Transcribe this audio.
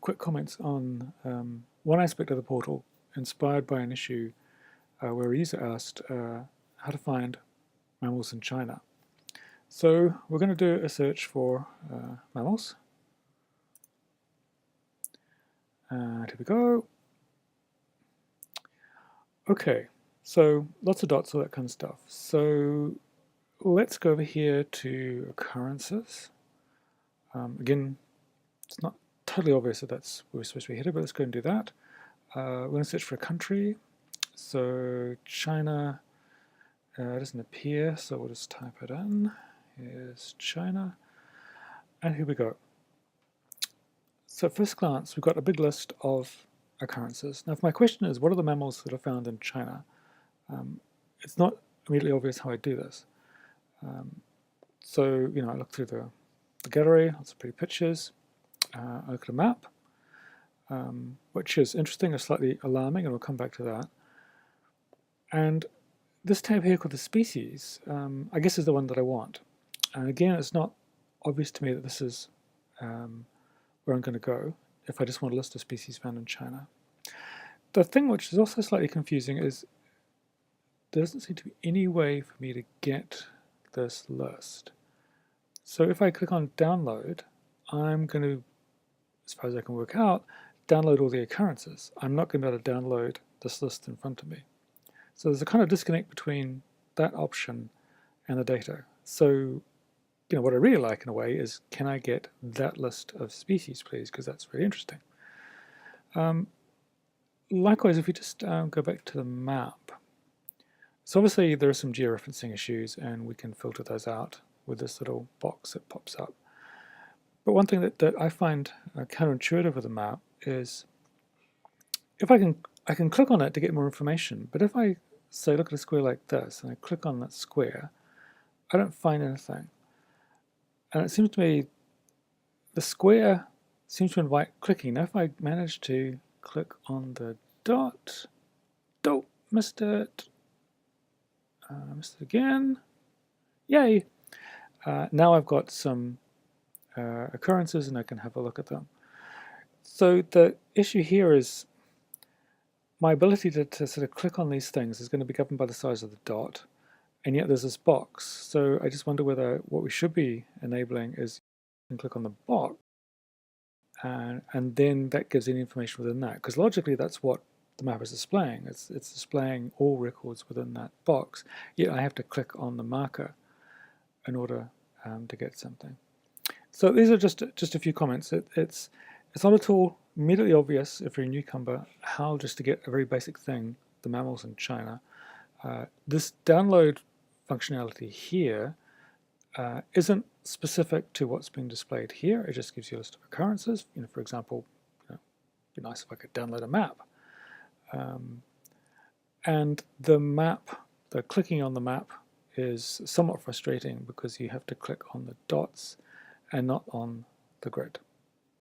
Quick comments on one aspect of the portal inspired by an issue where a user asked how to find mammals in China. So we're going to do a search for mammals. And here we go. Okay, so lots of dots, all that kind of stuff. So let's go over here to occurrences. Again, it's not totally obvious that that's where we're supposed to be headed, but let's go and do that. We're going to search for a country. So China doesn't appear, so we'll just type it in. Here's China, and here we go. So at first glance, we've got a big list of occurrences. Now, if my question is, what are the mammals that are found in China? It's not immediately obvious how I do this. So, I look through the gallery, lots of pretty pictures. I look at a map, which is interesting or slightly alarming, and we'll come back to that. And this tab here called the species, I guess is the one that I want. And again, it's not obvious to me that this is where I'm going to go if I just want a list of species found in China. The thing which is also slightly confusing is there doesn't seem to be any way for me to get this list. So if I click on download, I'm going to, as far as I can work out, download all the occurrences. I'm not going to be able to download this list in front of me. So there's a kind of disconnect between that option and the data. So, what I really like in a way is, can I get that list of species, please? Because that's really interesting. Likewise, if we just go back to the map, so obviously there are some georeferencing issues, and we can filter those out with this little box that pops up. But one thing that I find counterintuitive with the map is, if I can click on it to get more information, but if I say look at a square like this, and I click on that square, I don't find anything. And it seems to me the square seems to invite clicking. Now if I manage to click on the dot, missed it. Missed it again. Yay! Now I've got some occurrences and I can have a look at them. So the issue here is my ability to sort of click on these things is going to be governed by the size of the dot, and yet there's this box. So I just wonder whether what we should be enabling is you can click on the box, and then that gives any information within that. Because logically, that's what the map is displaying. It's displaying all records within that box. Yet I have to click on the marker in order to get something. So these are just a few comments. It's not at all immediately obvious if you're a newcomer how just to get a very basic thing, the mammals in China. This download functionality here isn't specific to what's being displayed here. It just gives you a list of occurrences. For example, it'd be nice if I could download a map. And the map, the clicking on the map is somewhat frustrating because you have to click on the dots and not on the grid.